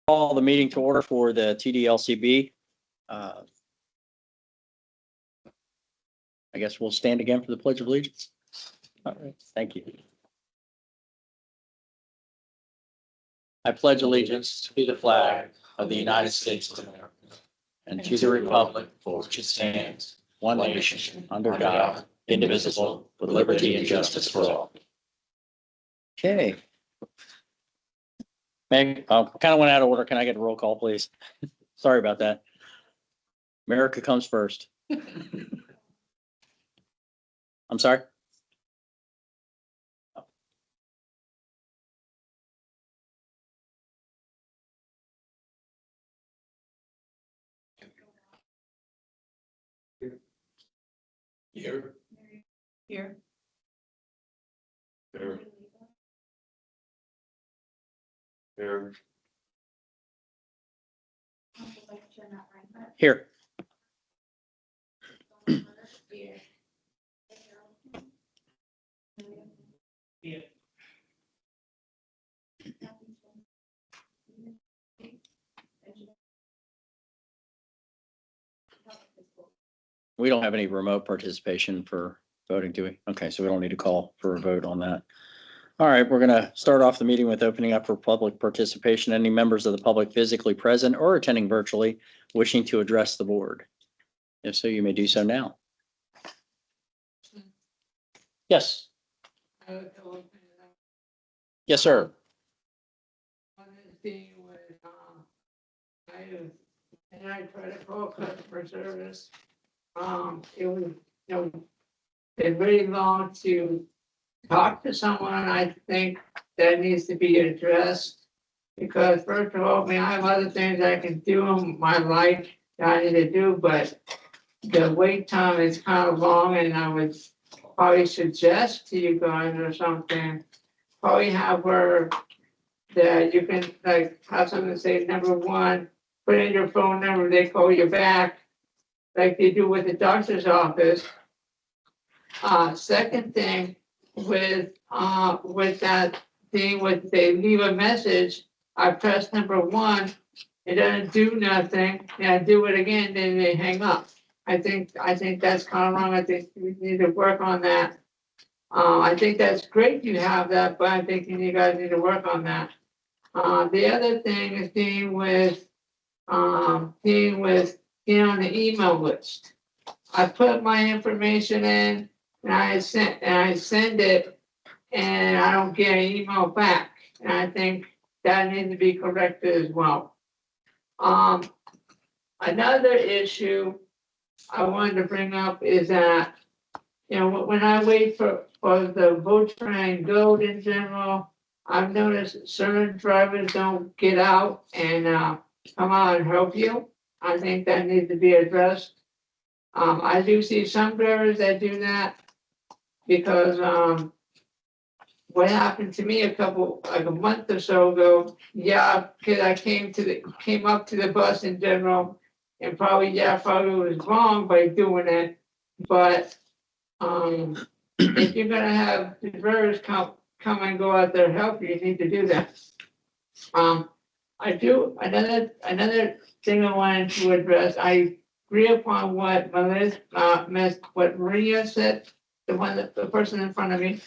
Call the meeting to order for the TDLCB. I guess we'll stand again for the Pledge of Allegiance. All right, thank you. I pledge allegiance to the flag of the United States of America and to the republic for which it stands, one nation, under God, indivisible, with liberty and justice for all. Okay. Meg, kind of went out of order. Can I get a roll call, please? Sorry about that. America comes first. I'm sorry? Here. Here. Here. Here. Here. We don't have any remote participation for voting, do we? Okay, so we don't need to call for a vote on that. All right, we're going to start off the meeting with opening up for public participation. Any members of the public physically present or attending virtually wishing to address the board? If so, you may do so now. Yes. Yes, sir. And I try to call customer service. It was, it's very long to talk to someone. I think that needs to be addressed. Because first of all, I mean, I have other things I can do in my life that I need to do, but the wait time is kind of long, and I would probably suggest to you guys or something, probably have where that you can like have something say, number one, put in your phone number, they call you back, like they do with the doctor's office. Second thing, with that thing, with they leave a message, I press number one, it doesn't do nothing, and I do it again, then they hang up. I think that's kind of wrong. I think we need to work on that. I think that's great you have that, but I think you guys need to work on that. The other thing is being on the email list. I put my information in and I send it and I don't get an email back. And I think that needs to be corrected as well. Another issue I wanted to bring up is that, when I wait for the vote train go in general, I've noticed certain drivers don't get out and come out and help you. I think that needs to be addressed. I do see some drivers that do that because what happened to me a month or so ago, because I came up to the bus in general, and probably was wrong by doing it, but if you're gonna have the drivers come and go out there and help you, you need to do that. Another thing I wanted to address, I agree upon what Maria said, the person in front of me,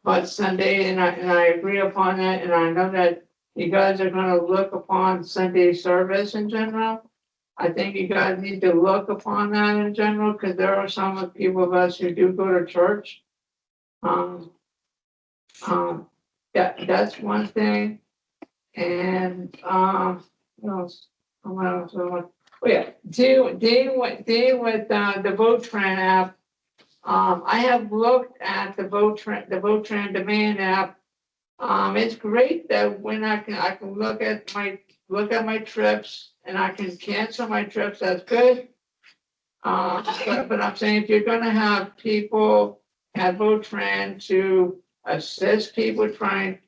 about Sunday, and I agree upon that, and I know that you guys are gonna look upon Sunday service in general. I think you guys need to look upon that in general, because there are some people of us who do go to church. That's one thing. And what else? Oh yeah, dealing with the VoteTran app. I have looked at the VoteTran demand app. It's great that when I can look at my trips and I can cancel my trips. That's good. But I'm saying if you're gonna have people at VoteTran to assist people trying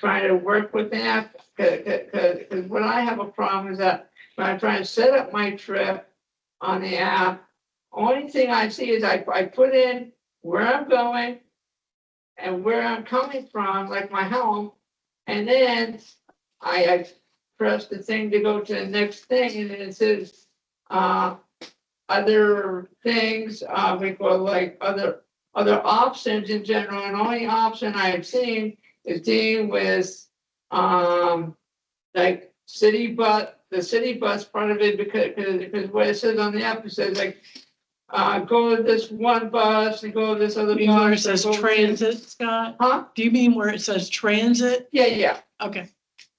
to work with the app, because what I have a problem is that when I try to set up my trip on the app, only thing I see is I put in where I'm going and where I'm coming from, like my home, and then I press the thing to go to the next thing, and it says, other things, we go like other options in general, and only option I have seen is dealing with, like the city bus part of it, because what it says on the app, it says like, go to this one bus and go to this other You mean where it bus. says or go to- transit, Scott? Huh? Do you mean where it says transit? Yeah. Okay,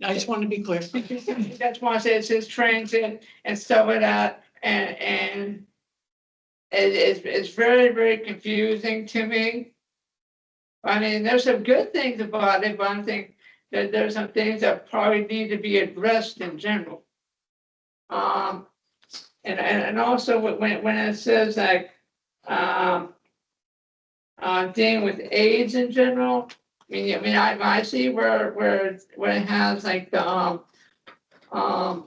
I just wanted to be clear. That's why I said it says transit and stuff like that, and it's very, very confusing to me. I mean, there's some good things about it, but I think that there's some things that probably need to be addressed in general. And also when it says like, dealing with AIDS in general, I see where it has like the, what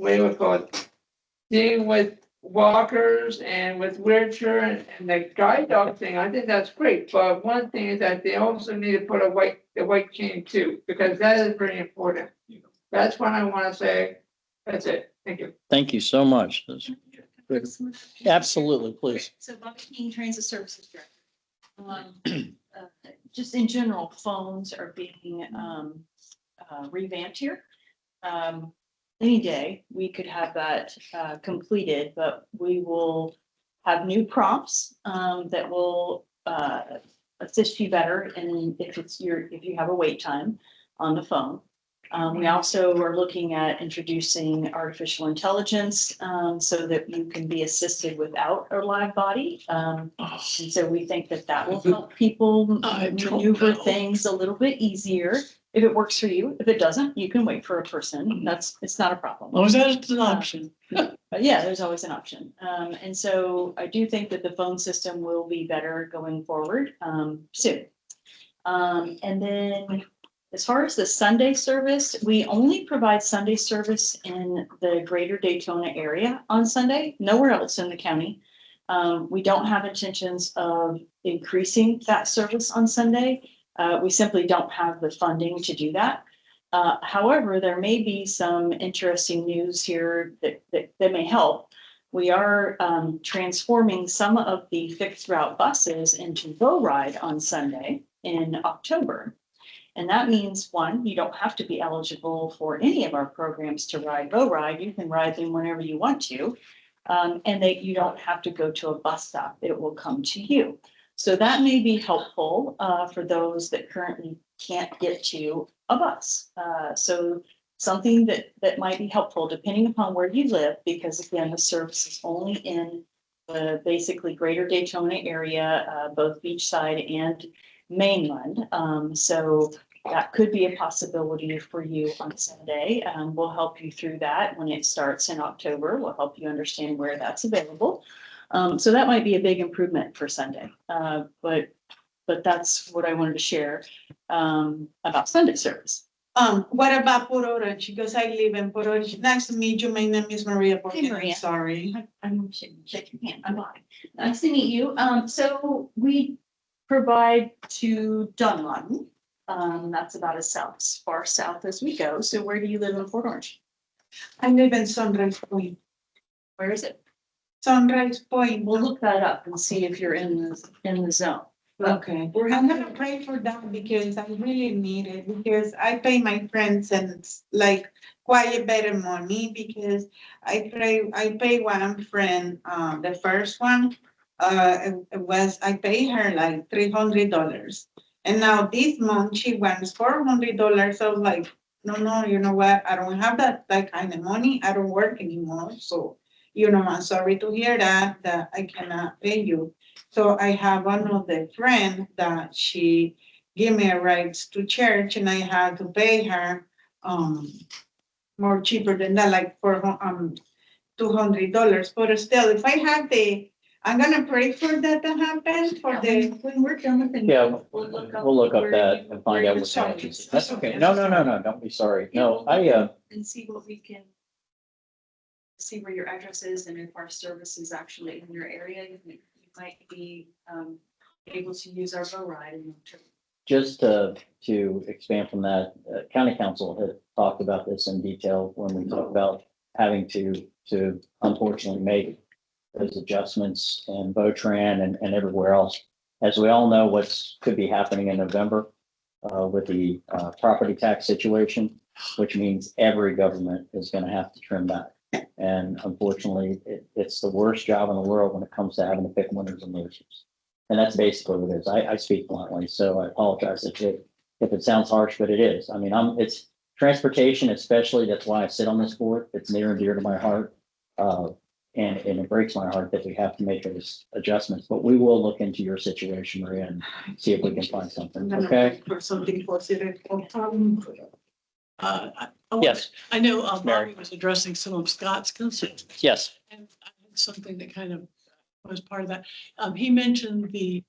do you call it? Dealing with walkers and with wheelchair and the guide dog thing, I think that's great, but one thing is that they also need to put the white cane too, because that is pretty important. That's what I wanna say, that's it, thank you. Thank you so much. That's good. Absolutely, please. So Bobby King, Transit Services Director. Just in general, phones are being revamped here. Any day, we could have that completed, but we will have new prompts that will assist you better. And if you have a wait time on the phone. We also are looking at introducing artificial intelligence so that you can be assisted without a live body. And so we think that will help people maneuver things a little bit easier. If it works for you, if it doesn't, you can wait for a person. It's not a problem. As long as that's an option. But yeah, there's always an option. And so I do think that the phone system will be better going forward soon. And then as far as the Sunday service, we only provide Sunday service in the greater Daytona area on Sunday, nowhere else in the county. We don't have intentions of increasing that service on Sunday. We simply don't have the funding to do that. However, there may be some interesting news here that may help. We are transforming some of the fixed route buses into Go Ride on Sunday in October. And that means, one, you don't have to be eligible for any of our programs to ride Go Ride. You can ride them whenever you want to. And that you don't have to go to a bus stop. It will come to you. So that may be helpful for those that currently can't get to a bus. So something that might be helpful depending upon where you live, because again, the service is only in the basically greater Daytona area, both beachside and mainland. So that could be a possibility for you on Sunday. We'll help you through that when it starts in October. We'll help you understand where that's available. So that might be a big improvement for Sunday. But that's what I wanted to share about Sunday service. What about Port Orange? Because I live in Port Orange. Nice to meet you. My name is Maria. Hey, Maria. Sorry. I'm shake your hand. I'm fine. Nice to meet you. So we provide to Dunlun. That's about as far south as we go. So where do you live in Port Orange? I live in Sunrise Point. Where is it? Sunrise Point. We'll look that up and see if you're in the zone. Okay. I'm gonna pray for that because I really need it, because I pay my friends and like quite better money, because I pay one friend, the first one, I pay her like $300. And now this month she wants $400. So like, no, you know what? I don't have that kind of money. I don't work anymore. So, I'm sorry to hear that I cannot pay you. So I have one of the friend that she gave me a rights to church, and I had to pay her more cheaper than that, like for $200. But still, if I have I'm gonna pray for that to happen for When we're done with the. Yeah, We'll look up where that you- and find where out you what's live. happening. That's okay. No, don't be sorry. Yeah, No, we'll I, look and see what we can. See where your address is and if our service is actually in your area, you might be able to use our Go Ride in October. just to expand from that, county council had talked about this in detail when we talked about having to unfortunately make those adjustments in Votran and everywhere else. As we all know, what's could be happening in November with the property tax situation, which means every government is going to have to trim back. And unfortunately, it's the worst job in the world when it comes to having to pick winners and losers. And that's basically what it is. I speak bluntly, so I apologize if it sounds harsh, but it is. I mean, it's transportation, especially. That's why I sit on this board. It's near and dear to my heart. And it breaks my heart that we have to make those adjustments, but we will look into your situation, Maria, and see if we can find something, okay? For something positive. Yes, I know Mary. Bobby was addressing some of Scott's concerns. yes, And I had something that kind of was part of that. He mentioned the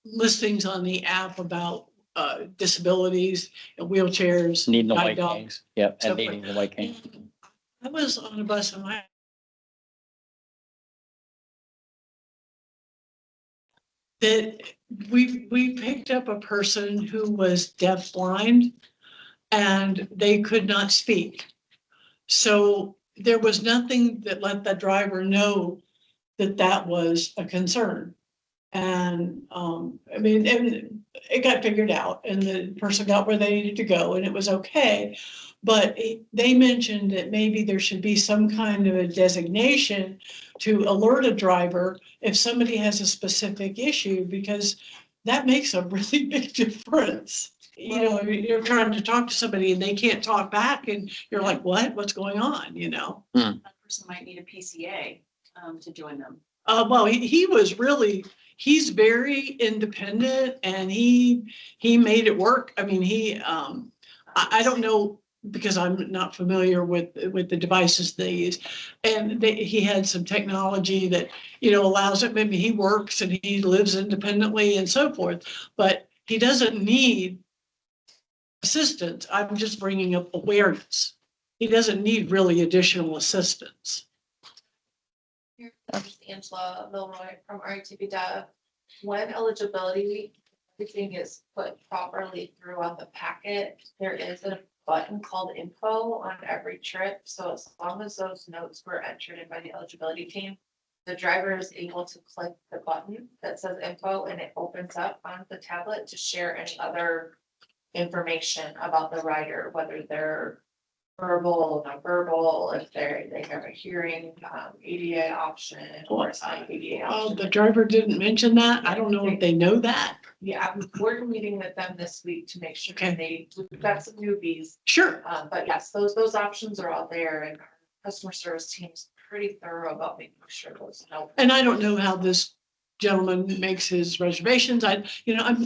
listings on the app about disabilities and wheelchairs. needing the guide white dogs. kings, yep, So and needing the white king. I was on a bus and that we picked up a person who was deafblind and they could not speak. So there was nothing that let the driver know that that was a concern. And I mean, and it got figured out and the person got where they needed to go and it was okay. But they mentioned that maybe there should be some kind of a designation to alert a driver if somebody has a specific issue, because that makes a really big difference. You know, you're trying to talk to somebody and they can't talk back and you're like, what's going on, you know? That person might need a PCA to join them. Well, he's very independent and he made it work. I mean, I don't know, because I'm not familiar with the devices they use. And he had some technology that, you know, allows it, maybe he works and he lives independently and so forth, but he doesn't need assistance. I'm just bringing up awareness. He doesn't need really additional assistance. Here comes Angela Milroy from RTP Dev. When eligibility, everything is put properly throughout the packet, there is a button called info on every trip. So as long as those notes were entered in by the eligibility team, the driver is able to click the button that says info and it opens up on the tablet to share any other information about the rider, whether they're verbal, nonverbal, if they have a hearing, ADA option or it's not ADA Oh, option. the driver didn't mention that. I don't know if they know that. Yeah, we're meeting with them this week to make sure we've got some newbies. Sure. But yes, those options are out there and our customer service team's pretty thorough about making sure those. And I don't know how this gentleman makes his reservations. I'm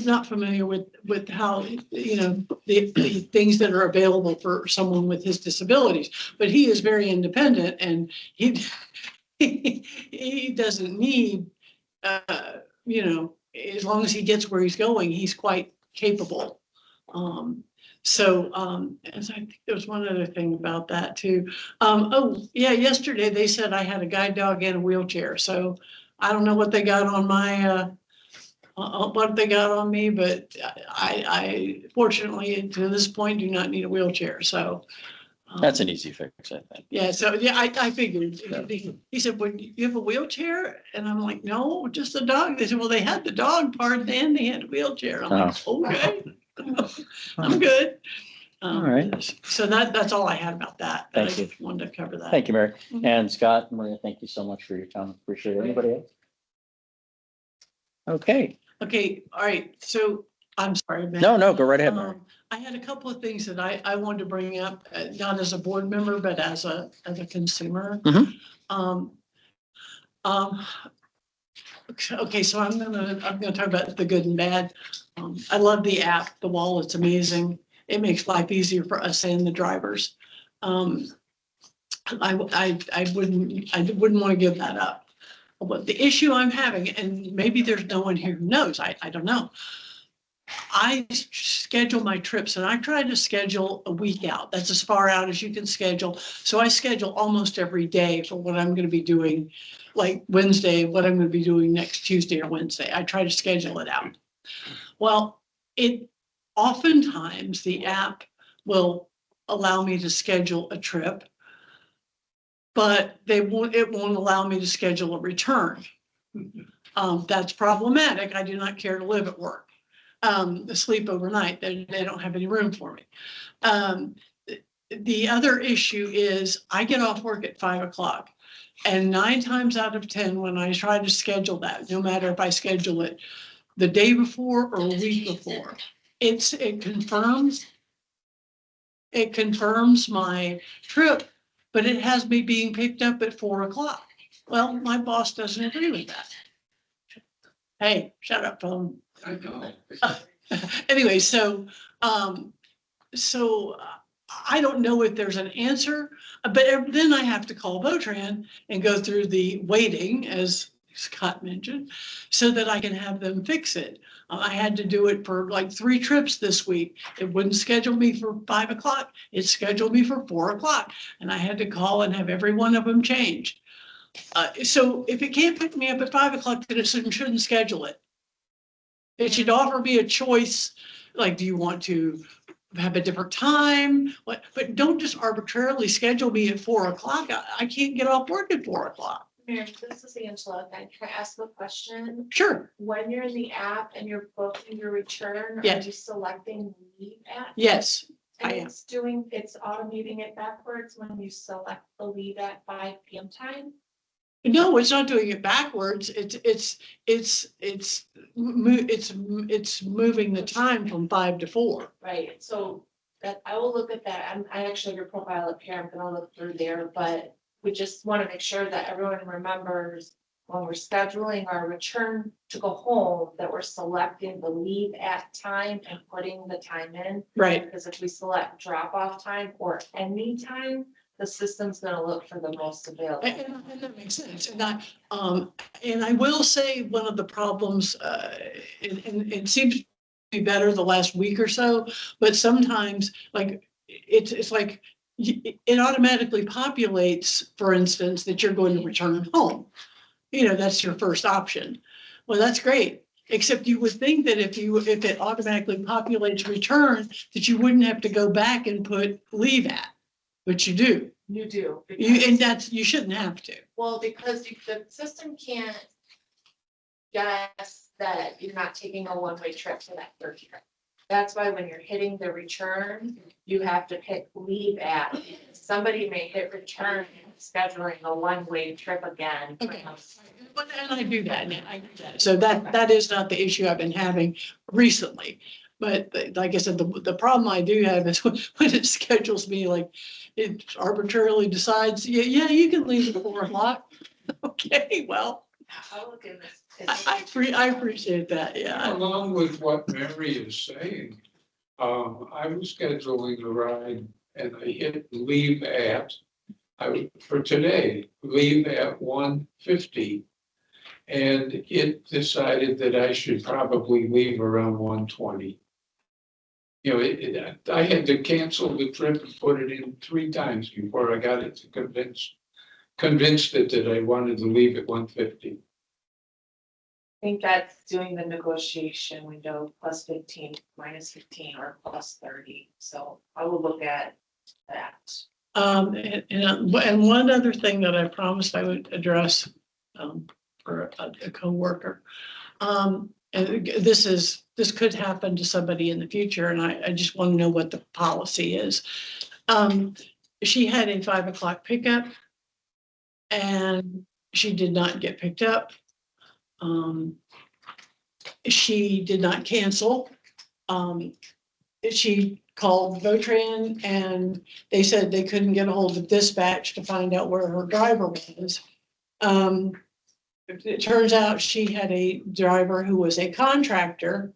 not familiar with how, the things that are available for someone with his disabilities, but he is very independent and he doesn't need, as long as he gets where he's going, he's quite capable. As I think there was one other thing about that too. Yesterday they said I had a guide dog and a wheelchair, so I don't know what they got on me, but I fortunately to this point do not need a wheelchair, so. That's an easy fix, I think. Yeah, so I figured, he said, "Would you have a wheelchair?" And I'm like, "No, just a dog." They said, "Well, they had the dog part and they had a wheelchair." I'm like, "Okay, I'm good." All right. So that's all I had about that. Thank I you. just wanted to cover that. Thank you, Mary. Mhm. And Scott, Maria, thank you so much for your time. Appreciate it. Anybody else? Okay. Okay, all right, so I'm sorry, Matt. No, go right ahead, Mary. I had a couple of things that I wanted to bring up, not as a board member, but as a consumer. Mhm. Okay, so I'm gonna talk about the good and bad. I love the app, the wall, it's amazing. It makes life easier for us and the drivers. I wouldn't want to give that up. But the issue I'm having, and maybe there's no one here who knows, I don't know. I schedule my trips and I try to schedule a week out. That's as far out as you can schedule. So I schedule almost every day for what I'm going to be doing, like Wednesday, what I'm going to be doing next Tuesday or Wednesday. I try to schedule it out. Well, oftentimes the app will allow me to schedule a trip, but it won't allow me to schedule a return. That's problematic. I do not care to live at work, sleep overnight. They don't have any room for me. The other issue is I get off work at 5 o'clock. And 9 times out of 10, when I try to schedule that, no matter if I schedule it the day before or a week before, it confirms my trip, but it has me being picked up at 4 o'clock. Well, my boss doesn't agree with that. Hey, shut up, phone. I know. Anyway, so I don't know if there's an answer, but then I have to call Votran and go through the waiting, as Scott mentioned, so that I can have them fix it. I had to do it for like 3 trips this week. It wouldn't schedule me for 5 o'clock. It scheduled me for 4 o'clock, and I had to call and have every one of them changed. So if it can't pick me up at 5 o'clock, then it shouldn't schedule it. It should offer me a choice, like, do you want to have a different time? But don't just arbitrarily schedule me at 4 o'clock. I can't get off work at 4 o'clock. Mayor, this is Angela. Can I ask a question? Sure, When you're in the app and you're booking your return, are Yes. you selecting leave at? yes, And I am. it's automating it backwards when you select the leave at 5 p.m. time? No, it's not doing it backwards. It's moving the time from 5 to 4. Right, so that, I will look at that. I actually have your profile up here. I'm gonna look through there, but we just want to make sure that everyone remembers when we're scheduling our return to go home, that we're selecting the leave at time and putting the time in. Right. Because if we select drop off time or any time, the system's gonna look for the most available. And that makes sense. And I will say one of the problems, and it seems to be better the last week or so, but sometimes like it's like it automatically populates, for instance, that you're going to return home. You know, that's your first option. Well, that's great. Except you would think that if it automatically populates return, that you wouldn't have to go back and put leave at, but you do. You do. You shouldn't have to. Well, because the system can't guess that you're not taking a one-way trip for that third trip. That's why when you're hitting the return, you have to pick leave at. Somebody may hit return scheduling a one-way trip again. Okay. But and I do that. And I do that. So that is not the issue I've been having recently. But like I said, the problem I do have is when it schedules me, like it arbitrarily decides, yeah, you can leave at 4 o'clock. Okay, well, I'll look in this. I appreciate that. Yeah. Along with what Mary is saying, I was scheduling a ride and I hit leave at, for today, leave at 1:50. And it decided that I should probably leave around 1:20. You know, I had to cancel the trip and put it in 3 times before I got it to convinced it that I wanted to leave at 1:50. I think that's doing the negotiation window plus 15, minus 15, or plus 30. So I will look at that. And one other thing that I promised I would address for a coworker. And this could happen to somebody in the future, and I just want to know what the policy is. She had a 5 o'clock pickup, and she did not get picked up. She did not cancel. She called Votran and they said they couldn't get a hold of dispatch to find out where her driver was. It turns out she had a driver who was a contractor.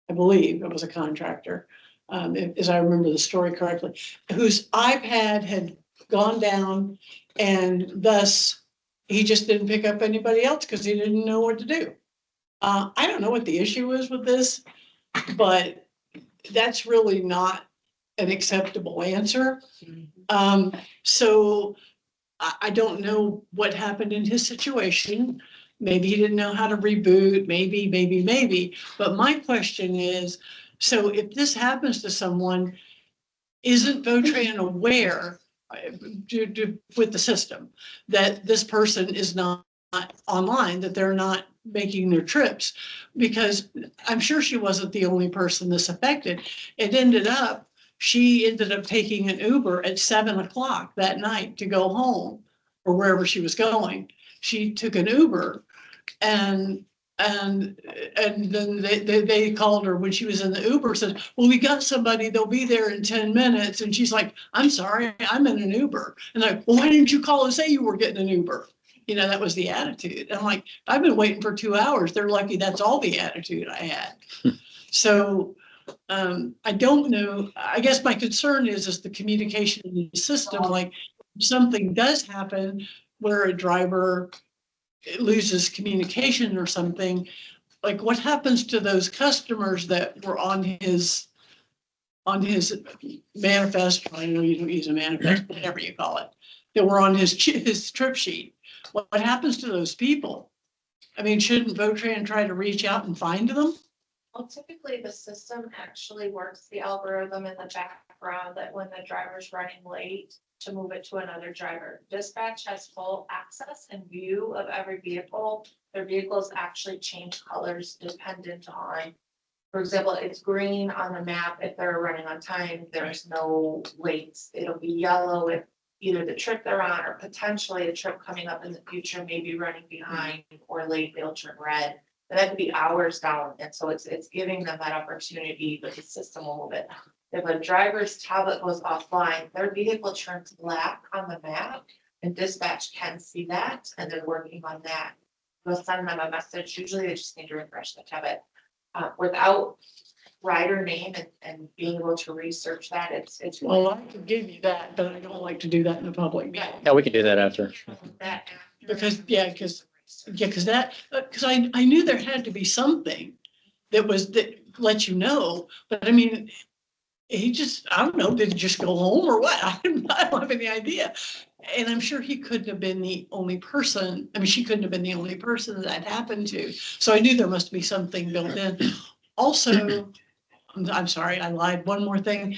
I believe it was a contractor, as I remember the story correctly, whose iPad had gone down, and thus he just didn't pick up anybody else because he didn't know what to do. I don't know what the issue is with this, but that's really not an acceptable answer. So I don't know what happened in his situation. Maybe he didn't know how to reboot, maybe. But my question is, so if this happens to someone, isn't Votran aware with the system that this person is not online, that they're not making their trips? Because I'm sure she wasn't the only person this affected. She ended up taking an Uber at 7 o'clock that night to go home or wherever she was going. She took an Uber and then they called her when she was in the Uber, said, well, we got somebody, they'll be there in 10 minutes. And she's like, I'm sorry, I'm in an Uber. And like, well, why didn't you call and say you were getting an Uber? You know, that was the attitude. And I'm like, I've been waiting for 2 hours. They're lucky that's all the attitude I had. So I don't know. I guess my concern is the communication in the system. Like if something does happen where a driver loses communication or something, like what happens to those customers that were on his manifest? I know you don't use a manifest, whatever you call it, that were on his trip sheet. What happens to those people? I mean, shouldn't Votran try to reach out and find them? Well, typically the system actually works the algorithm in the background that when the driver's running late to move it to another driver. Dispatch has full access and view of every vehicle. Their vehicles actually change colors dependent on, for example, it's green on the map if they're running on time, there's no waits. It'll be yellow if either the trip they're on or potentially a trip coming up in the future may be running behind or late, they'll turn red. And that could be hours down, and so it's giving them that opportunity, but the system will move it. If a driver's tablet goes offline, their vehicle turns black on the map, and dispatch can see that, and they're working on that. We'll send them a message, usually they just need to refresh the tablet. Without rider name and being able to research that, it's. Well, I can give you that, but I don't like to do that in a public meeting. Yeah, we can do that after. That Because I knew there had to be something that let you know, but I mean, I don't know, did he just go home or what? I don't have any idea. And I'm sure he couldn't have been the only person. I mean, she couldn't have been the only person that happened to. So I knew there must be something built in. Also, I'm sorry, I lied. One more thing.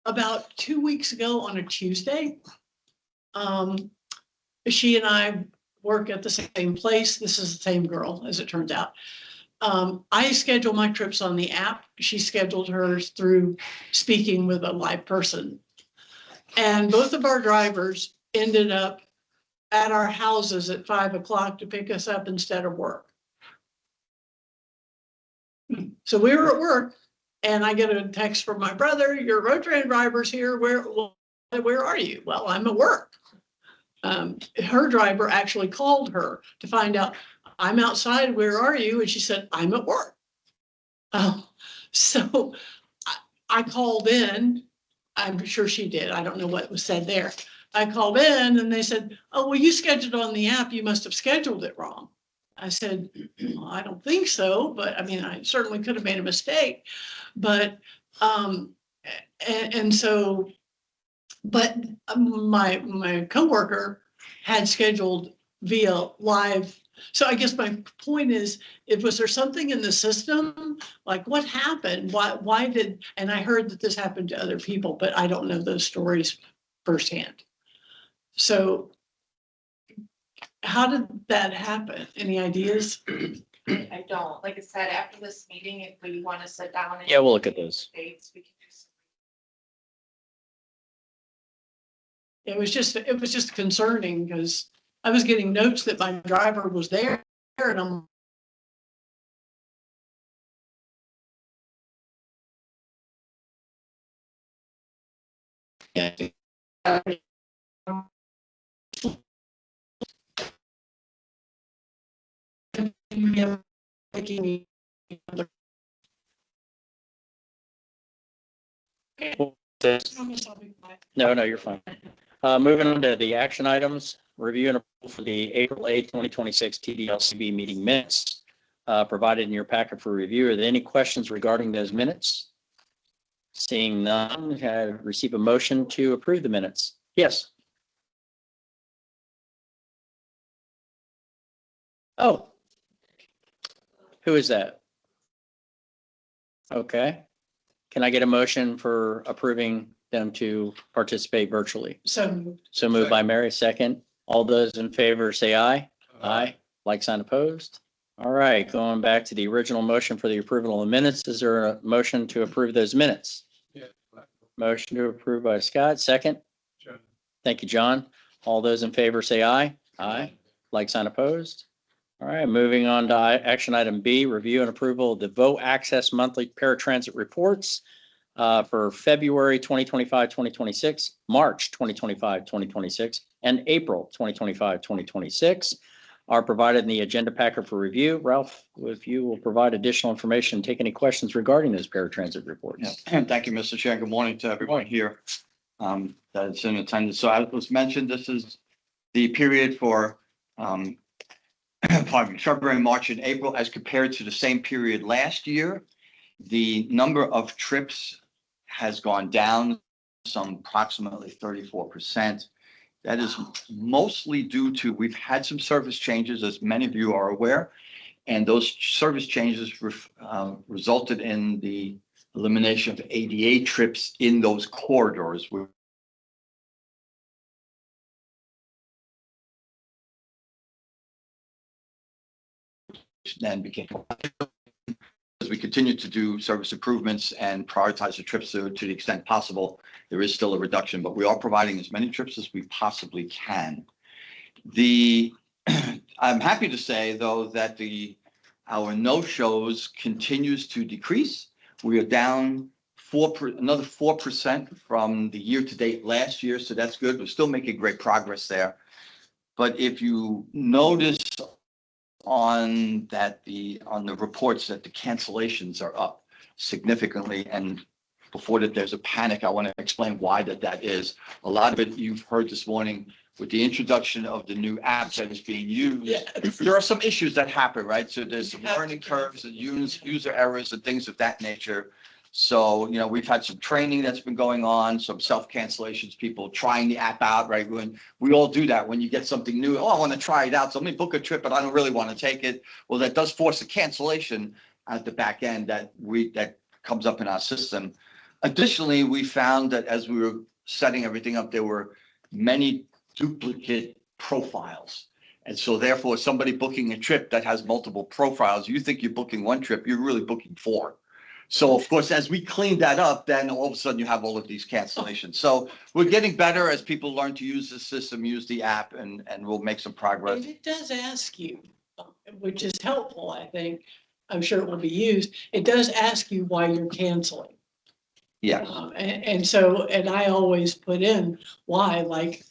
About 2 weeks ago on a Tuesday, she and I work at the same place. This is the same girl, as it turns out. I schedule my trips on the app. She scheduled hers through speaking with a live person. And both of our drivers ended up at our houses at 5 o'clock to pick us up instead of work. So we were at work and I get a text from my brother, your road train driver's here. Where are you? Well, I'm at work. Her driver actually called her to find out, I'm outside, where are you? And she said, I'm at work. So I called in, I'm sure she did. I don't know what was said there. I called in and they said, oh, well, you scheduled on the app. You must have scheduled it wrong. I said, well, I don't think so, but I mean, I certainly could have made a mistake. But, my coworker had scheduled via live. So I guess my point is, was there something in the system? Like what happened? Why did, and I heard that this happened to other people, but I don't know those stories firsthand. So how did that happen? Any ideas? I don't, like I said, after this meeting, if we want to sit down. And Yeah, we'll look at those. Dates, we can do some. It was just concerning because I was getting notes that my driver was there and I'm No, you're fine. Moving on to the action items, review and approval for the April 8th, 2026 TDLCB meeting minutes provided in your packet for review. Are there any questions regarding those minutes? Seeing none, receive a motion to approve the minutes. Yes. Oh. Who is that? Okay. Can I get a motion for approving them to participate virtually? So So moved by Mary, second. All those in favor say aye. Aye. Like sign opposed. All right, going back to the original motion for the approval of the minutes. Is there a motion to approve those minutes? Yeah. Motion to approve by Scott, second. John. Thank you, John. All those in favor say aye. Aye. Like sign opposed. All right, moving on to action item B, review and approval of the Vote Access monthly paratransit reports for February 2025, 2026, March 2025, 2026, and April 2025, 2026 are provided in the agenda packet for review. Ralph, if you will provide additional information, take any questions regarding those paratransit reports. Yeah, thank you, Mr. Chair. Good morning to everyone here that's in attendance. So as was mentioned, this is the period for pardon me, February, March, and April as compared to the same period last year. The number of trips has gone down some approximately 34%. That is mostly due to, we've had some service changes, as many of you are aware, and those service changes resulted in the elimination of ADA trips in those corridors. Which then became, as we continue to do service improvements and prioritize the trips to the extent possible, there is still a reduction, but we are providing as many trips as we possibly can. I'm happy to say, though, that our no-shows continues to decrease. We are down another 4% from the year-to-date last year, so that's good. We're still making great progress there. But if you notice on the reports that the cancellations are up significantly, and before that there's a panic, I want to explain why that is. A lot of it you've heard this morning with the introduction of the new app that is being used. Yeah. There are some issues that happen, right? So there's some learning curves and user errors and things of that nature. So, we've had some training that's been going on, some self-cancellations, people trying the app out, right? When we all do that, when you get something new, I want to try it out. So let me book a trip, but I don't really want to take it. Well, that does force a cancellation at the back end that comes up in our system. Additionally, we found that as we were setting everything up, there were many duplicate profiles. And so therefore, somebody booking a trip that has multiple profiles, you think you're booking one trip, you're really booking 4. So of course, as we clean that up, then all of a sudden you have all of these cancellations. So we're getting better as people learn to use the system, use the app, and we'll make some progress. and it does ask you, which is helpful, I think. I'm sure it will be used. It does ask you why you're canceling. Yeah. And I always put in why, like,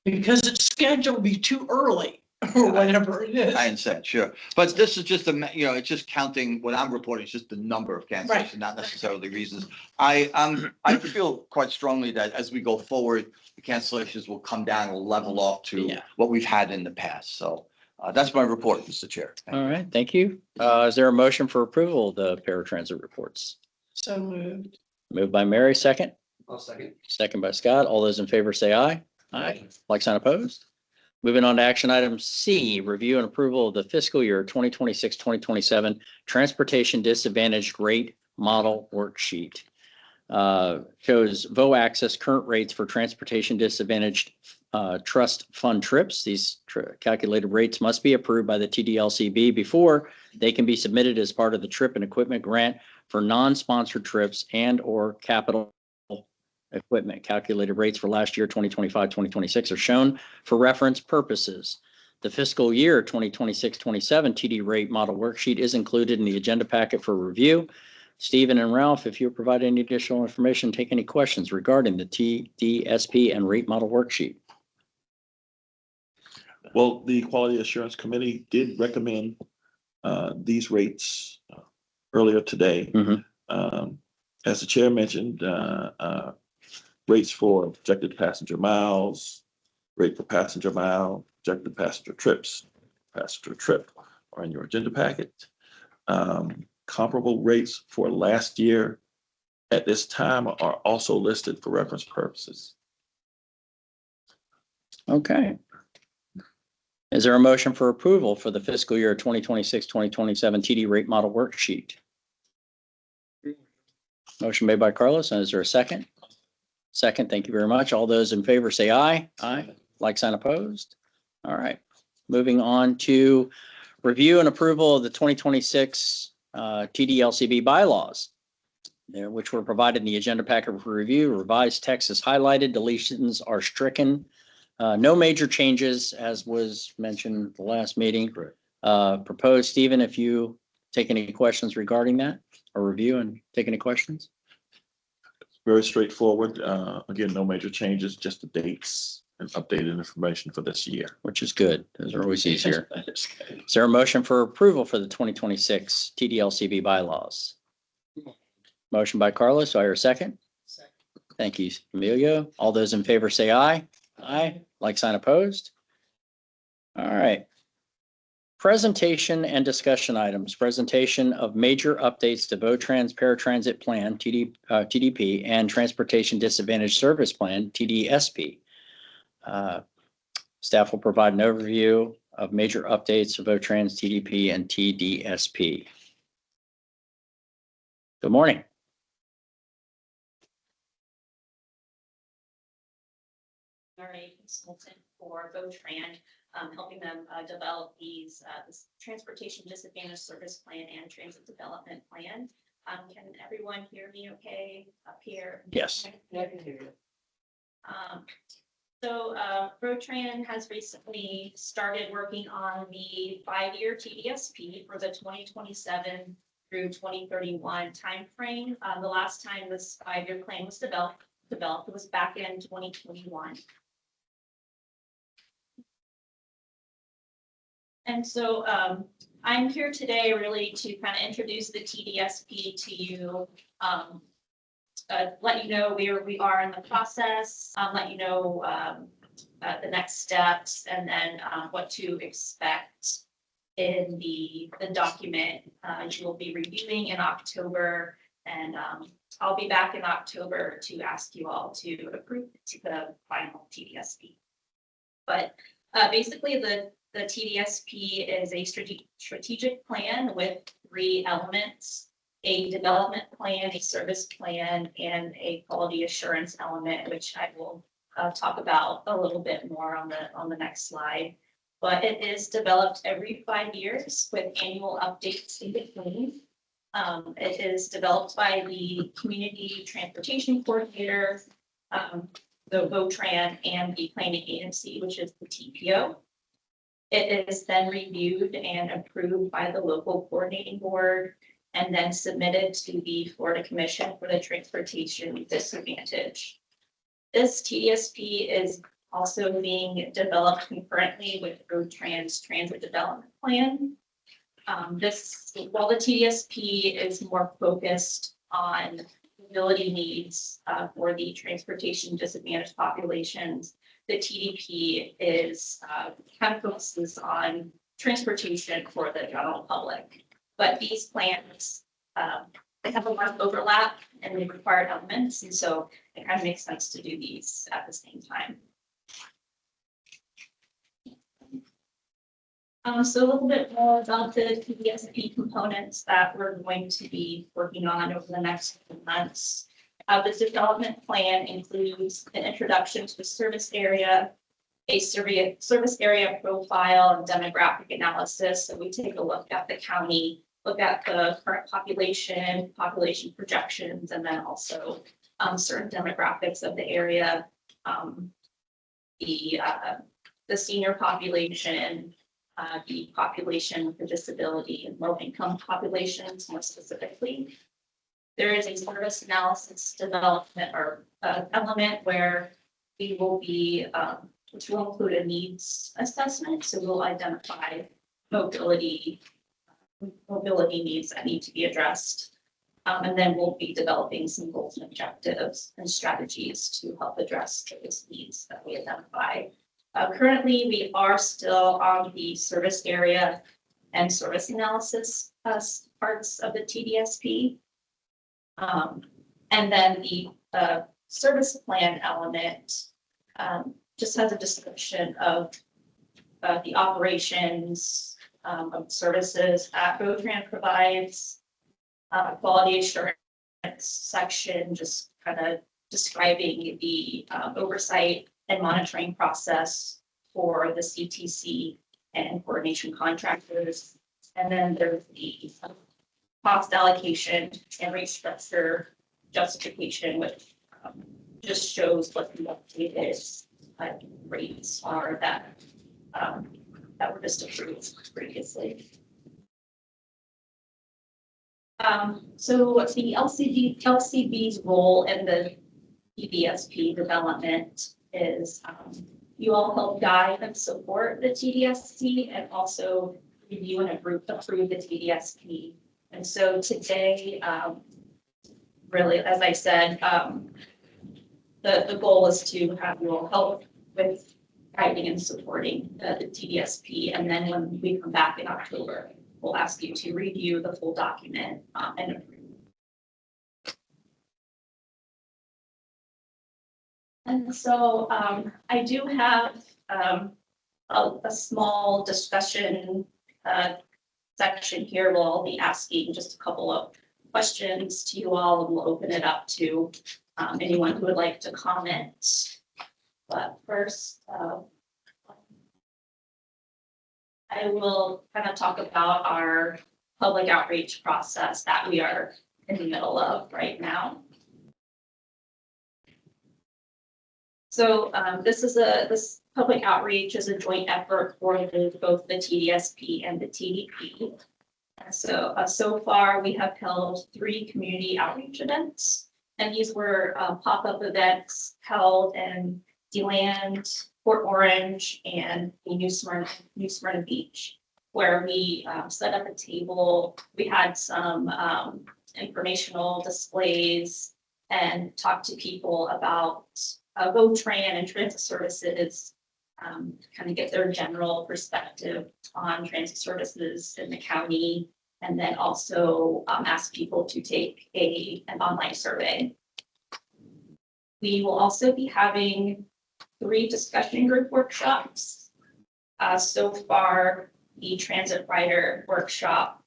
because it's scheduled to be too early or whatever it is. I understand, sure. But this is just it's just counting what I'm reporting, it's just the number of cancellations, Right. not necessarily reasons. I feel quite strongly that as we go forward, the cancellations will come down, will level off to Yeah. what we've had in the past. So that's my report, Mr. Chair. All right, thank you. Is there a motion for approval of the paratransit reports? So moved. Moved by Mary, second. I'll second. Second by Scott. All those in favor say aye. Aye. Like sign opposed. Moving on to action item C, review and approval of the fiscal year 2026, 2027 Transportation Disadvantaged Rate Model Worksheet. Shows VO Access current rates for transportation disadvantaged trust fund trips. These calculated rates must be approved by the TDLCB before they can be submitted as part of the trip and equipment grant for non-sponsored trips and or capital equipment. Calculated rates for last year, 2025, 2026 are shown for reference purposes. The fiscal year 2026-27 TD rate model worksheet is included in the agenda packet for review. Stephen and Ralph, if you provide any additional information, take any questions regarding the TDSP and rate model worksheet. Well, the Quality Assurance Committee did recommend these rates earlier today. As the chair mentioned, rates for projected passenger miles, rate for passenger mile, projected passenger trips, passenger trip are in your agenda packet. Comparable rates for last year at this time are also listed for reference purposes. Okay. Is there a motion for approval for the fiscal year 2026, 2027 TD rate model worksheet? Motion made by Carlos. And is there a second? Second, thank you very much. All those in favor say aye. Aye. Like sign opposed. All right. Moving on to review and approval of the 2026 TDLCB bylaws, which were provided in the agenda packet for review. Revised text is highlighted, deletions are stricken. No major changes, as was mentioned at the last meeting. Proposed, Stephen, if you take any questions regarding that or review and take any questions? Very straightforward. Again, no major changes, just the dates and updated information for this year. Which is good. Those are always easier. Is there a motion for approval for the 2026 TDLCB bylaws? Motion by Carlos. Do I hear a second? Second. Thank you, Emilio. All those in favor say aye. Aye. Like sign opposed. All right. Presentation and discussion items. Presentation of major updates to VoTrans Paratransit Plan, TDP, and Transportation Disadvantaged Service Plan, TDSP. Staff will provide an overview of major updates of VoTrans, TDP, and TDSP. Good morning. Consultant for VoTran, helping them develop these this transportation disadvantaged service plan and transit development plan. Can everyone hear me okay up here? Yes. So VoTran has recently started working on the 5-year TDSP for the 2027 through 2031 timeframe. The last time this 5-year plan was developed was back in 2021. And so I'm here today really to kind of introduce the TDSP to you, let you know where we are in the process, let you know the next steps, and then what to expect in the document you will be reviewing in October. And I'll be back in October to ask you all to approve the final TDSP. But basically the TDSP is a strategic plan with 3 elements: a development plan, a service plan, and a quality assurance element, which I will talk about a little bit more on the next slide. But it is developed every 5 years with annual updates in between. It is developed by the Community Transportation Coordinator, the VoTran, and the Planning Agency, which is the TPO. It is then reviewed and approved by the local coordinating board and then submitted to the Florida Commission for the Transportation Disadvantage. This TDSP is also being developed concurrently with VoTran's Transit Development Plan. While the TDSP is more focused on mobility needs for the transportation disadvantaged populations, the TDP is kind of focuses on transportation for the general public. But these plans, they have a lot of overlap in the required elements, and so it kind of makes sense to do these at the same time. So a little bit more about the TDSP components that we're going to be working on over the next few months. This development plan includes an introduction to the service area, a service area profile and demographic analysis. So we take a look at the county, look at the current population projections, and then also certain demographics of the area, the senior population, the population with disability and low-income populations more specifically. There is a service analysis development or element where we will be, which will include a needs assessment. So we'll identify mobility needs that need to be addressed. And then we'll be developing some goals and objectives and strategies to help address those needs that we identify. Currently, we are still on the service area and service analysis parts of the TDSP. And then the service plan element just has a description of the operations of services that VoTran provides, quality assurance section, just kind of describing the oversight and monitoring process for the CTC and coordination contractors. And then there's the cost allocation and rate structure justification, which just shows what the updated rates are that were just approved previously. So the LCB's role in the TDSP development is you all help guide and support the TDSP and also review and approve the TDSP. And so today, really, as I said, the goal is to have you all help with guiding and supporting the TDSP. And then when we come back in October, we'll ask you to review the full document and approve. And so I do have a small discussion section here. We'll be asking just a couple of questions to you all, and we'll open it up to anyone who would like to comment. But first, I will kind of talk about our public outreach process that we are in the middle of right now. So this public outreach is a joint effort for both the TDSP and the TDP. And so far we have held 3 community outreach events, and these were pop-up events held in DeLand, Port Orange, and the New Smyrna Beach, where we set up a table. We had some informational displays and talked to people about GoTran and transit services, kind of get their general perspective on transit services in the county, and then also ask people to take an online survey. We will also be having 3 discussion group workshops. So far, the transit rider workshop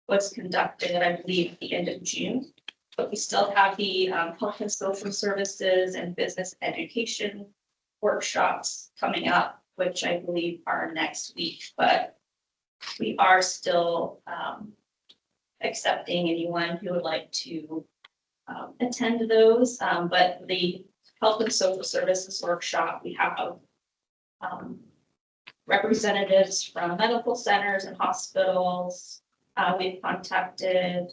was conducted, I believe, at the end of June. But we still have the health and social services and business education workshops coming up, which I believe are next week. But we are still accepting anyone who would like to attend those. But the health and social services workshop, we have representatives from medical centers and hospitals. We've contacted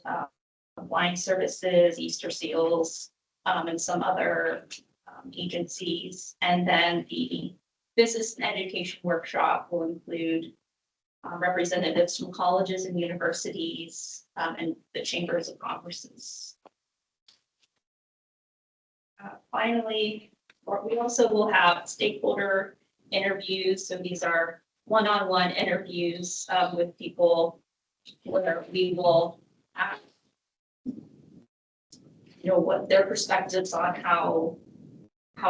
Blind Services, Easter Seals, and some other agencies. And then the business and education workshop will include representatives from colleges and universities and the chambers of commerces. Finally, we also will have stakeholder interviews. So these are one-on-one interviews with people where we will ask what their perspectives on how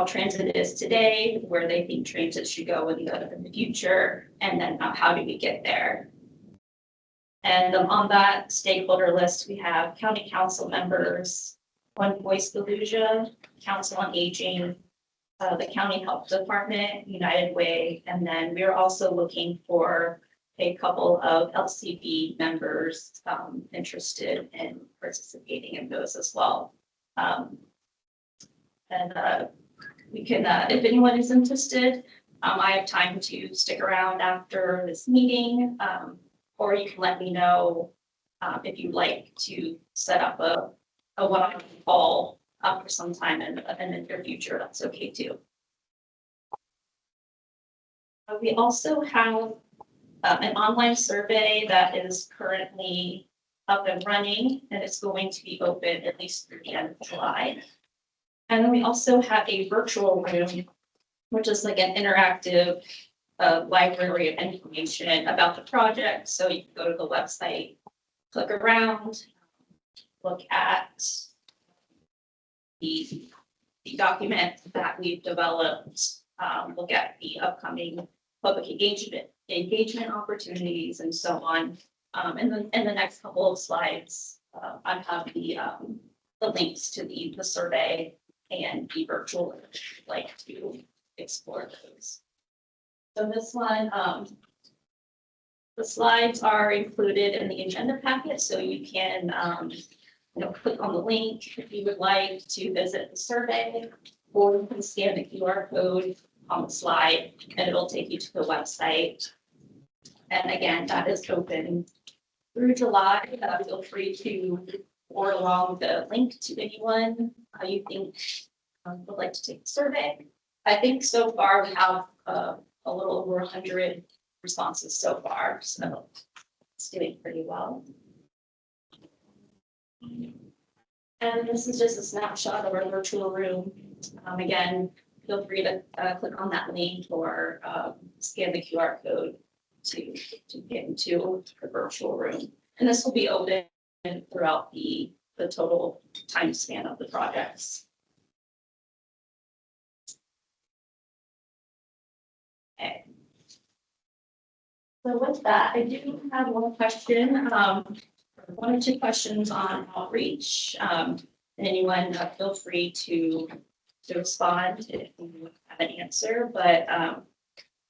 transit is today, where they think transit should go in the future, and then how do we get there. And on that stakeholder list, we have county council members, One Voice Volusia, Council on Aging, the county health department, United Way, and then we're also looking for a couple of LCB members interested in participating in those as well. We can, if anyone is interested, I have time to stick around after this meeting, or you can let me know if you'd like to set up a one-on-one call for some time in the near future. That's okay too. We also have an online survey that is currently up and running, and it's going to be open at least through the end of July. And then we also have a virtual room, which is like an interactive library of information about the project. So you can go to the website, click around, look at the document that we've developed, look at the upcoming public engagement opportunities, and so on. And then in the next couple of slides, I have the links to the survey and the virtual, if you'd like to explore those. So this one, the slides are included in the agenda packet, so you can, click on the link if you would like to visit the survey, or you can scan the QR code on the slide, and it'll take you to the website. And again, that is open through July. Feel free to forward along the link to anyone you think would like to take the survey. I think so far we have a little over 100 responses so far, so it's doing pretty well. And this is just a snapshot of our virtual room. Again, feel free to click on that link or scan the QR code to get into the virtual room. And this will be open throughout the total time span of the projects. Okay. So with that, I do have one question, one or two questions on outreach. Anyone feel free to respond if you have an answer, but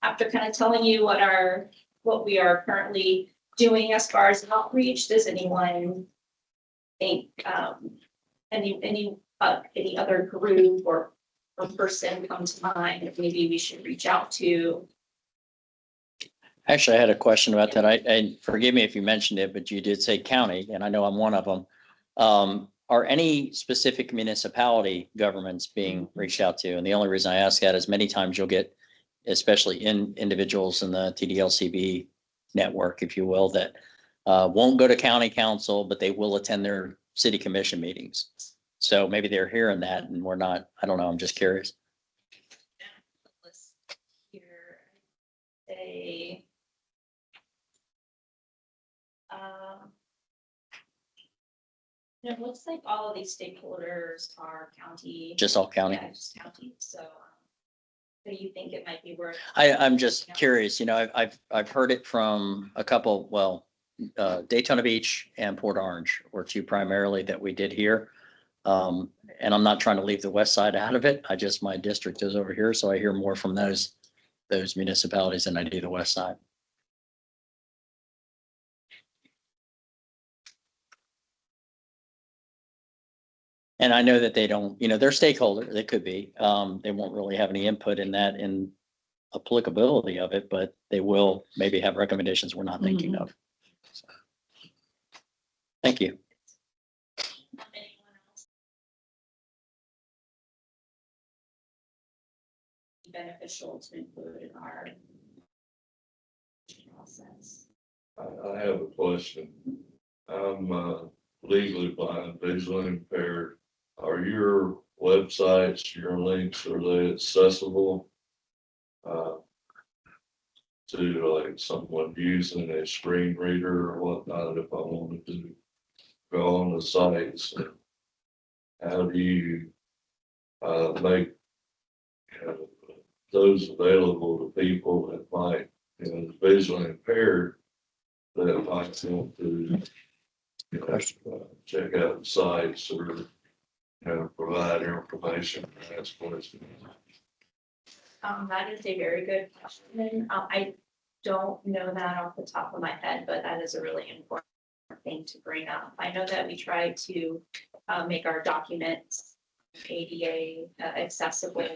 after kind of telling you what we are currently doing as far as outreach, does anyone think any other group or person come to mind that maybe we should reach out to? Actually, I had a question about that. I forgive me if you mentioned it, but you did say county, and I know I'm one of them. Are any specific municipality governments being reached out to? And the only reason I ask that is many times you'll get, especially individuals in the TDLCB network, if you will, that won't go to county council, but they will attend their city commission meetings. So maybe they're hearing that and we're not. I don't know. I'm just curious. Here, it looks like all of these stakeholders are county. Just all county? Yeah, just county. So you think it might be worth? I'm just curious. I've heard it from a couple. Well, Daytona Beach and Port Orange were two primarily that we did here. And I'm not trying to leave the west side out of it. My district is over here, so I hear more from those municipalities than I do the west side. And I know that they don't, they're stakeholders, they could be, they won't really have any input in that in applicability of it, but they will maybe have recommendations we're not thinking of. So, thank you. Anyone else? Beneficial to include in our process. I have a question. I'm legally blind, visually impaired. Are your websites, your links, are they accessible to like someone using a screen reader or whatnot if I wanted to go on the sites? How do you make those available to people that might, visually impaired, that might want to check out sites or provide information? That's question. That is a very good question. I don't know that off the top of my head, but that is a really important thing to bring up. I know that we try to make our documents ADA accessible.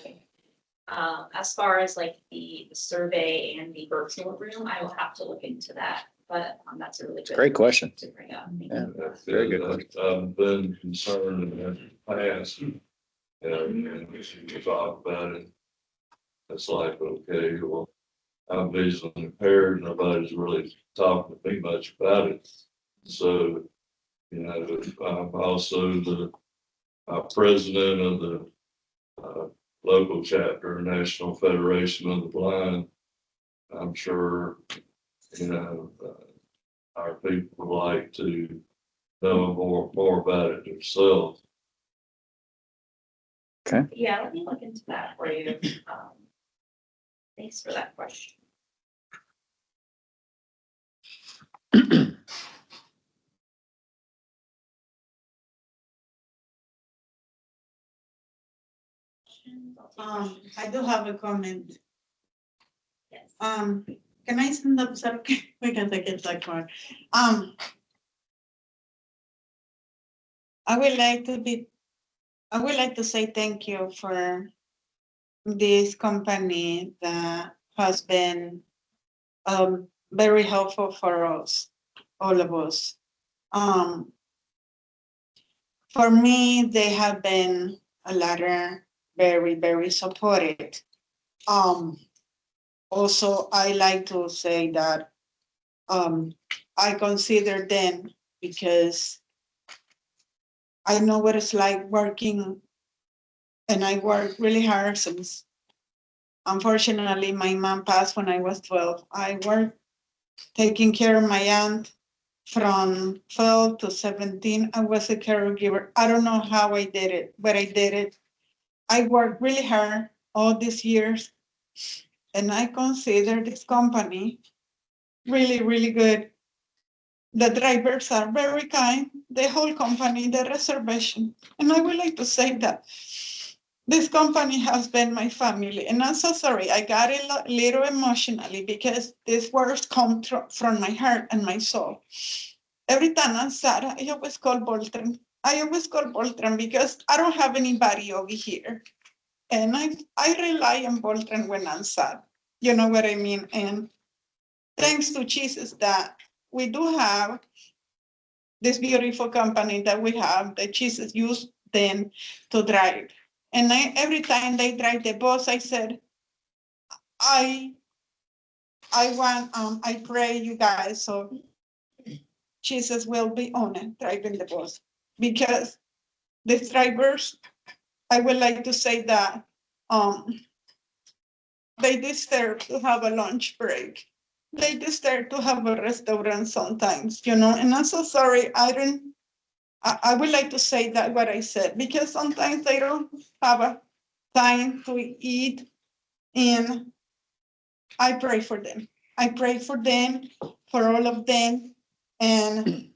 As far as like the survey and the virtual room, I will have to look into that. But that's a really good. Great question. To bring up. Yeah, very good question. I've been concerned in the past, and we talk about it. It's like, okay, well, I'm visually impaired. Nobody's really talking to me much about it. So, I'm also the president of the local chapter, National Federation of the Blind. I'm sure, our people would like to know more about it themselves. Okay. Yeah, let me look into that for you. Thanks for that question. questions? I'll take questions. I do have a comment. Yes. Can I send up some, because I get like more. I would like to say thank you for this company that has been very helpful for us, all of us. For me, they have been a letter very, very supported. Also, I like to say that I consider them because I know what it's like working, and I work really hard since, unfortunately, my mom passed when I was 12. I worked taking care of my aunt from 12 to 17. I was a caregiver. I don't know how I did it, but I did it. I worked really hard all these years, and I consider this company really, really good. The drivers are very kind, the whole company, the reservation. And I would like to say that this company has been my family. And I'm so sorry, I got a little emotionally because these words come from my heart and my soul. Every time I'm sad, I always call Bolton. I always call Bolton because I don't have anybody over here. And I rely on Bolton when I'm sad. You know what I mean? And thanks to Jesus that we do have this beautiful company that we have, that Jesus used them to drive. And every time they drive the bus, I said, I pray you guys, so Jesus will be on it, driving the bus. Because these drivers, I would like to say that they deserve to have a lunch break. They deserve to have a restaurant sometimes, and I'm so sorry, I would like to say that what I said, because sometimes they don't have a time to eat, and I pray for them. I pray for them, for all of them, and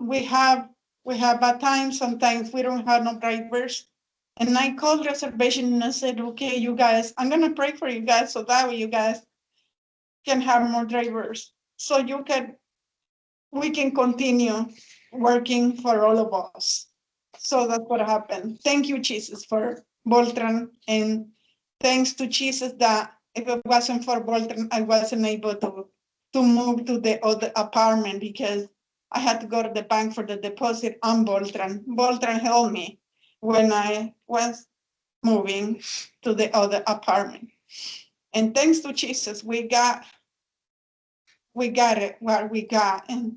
we have a time, sometimes we don't have no drivers, and I called reservation and I said, okay, you guys, I'm gonna pray for you guys so that way you guys can have more drivers, so we can continue working for all of us. So that's what happened. Thank you, Jesus, for Bolton, and thanks to Jesus that if it wasn't for Bolton, I wasn't able to move to the other apartment because I had to go to the bank for the deposit on Bolton. Bolton helped me when I was moving to the other apartment. And thanks to Jesus, we got it, what we got. And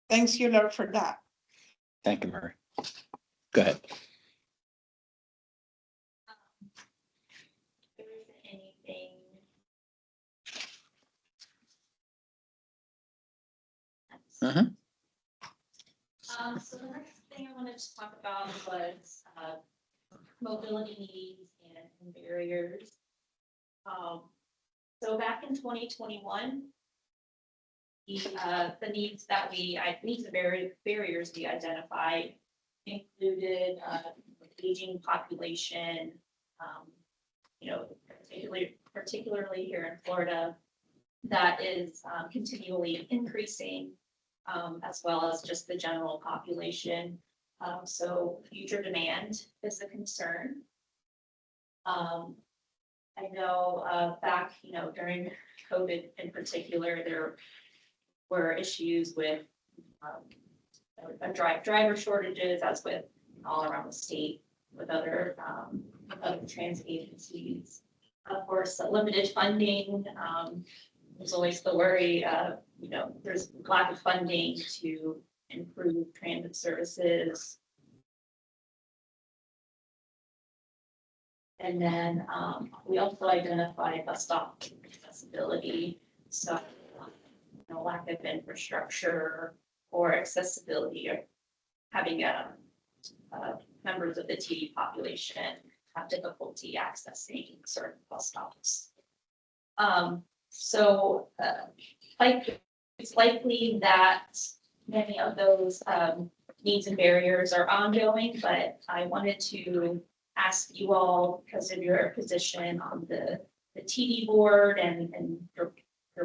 thanks you, Lord, for that. Thank you, Mary. Go ahead. There isn't anything. So the next thing I wanted to talk about was mobility needs and barriers. So back in 2021, the needs and barriers we identified included aging population, particularly here in Florida, that is continually increasing, as well as just the general population. So future demand is a concern. I know back, during COVID in particular, there were issues with driver shortages, as with all around the state with other transit agencies. Of course, limited funding. There's always the worry of, there's lack of funding to improve transit services. And then we also identified bus stop accessibility. So, lack of infrastructure or accessibility, or having members of the TD population have difficulty accessing certain bus stops. So it's likely that many of those needs and barriers are ongoing, but I wanted to ask you all, because of your position on the TD board and your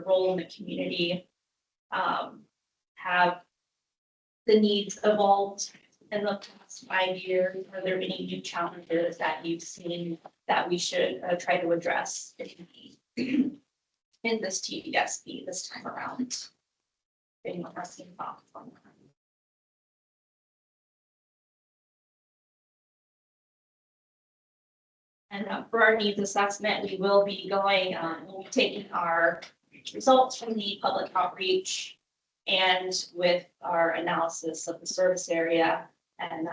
role in the community, have the needs evolved in the past 5 years? Are there any new challenges that you've seen that we should try to address in this TDSB this time around? Anyone has any thoughts on that? And for our needs assessment, we will be going, we'll be taking our results from the public outreach and with our analysis of the service area and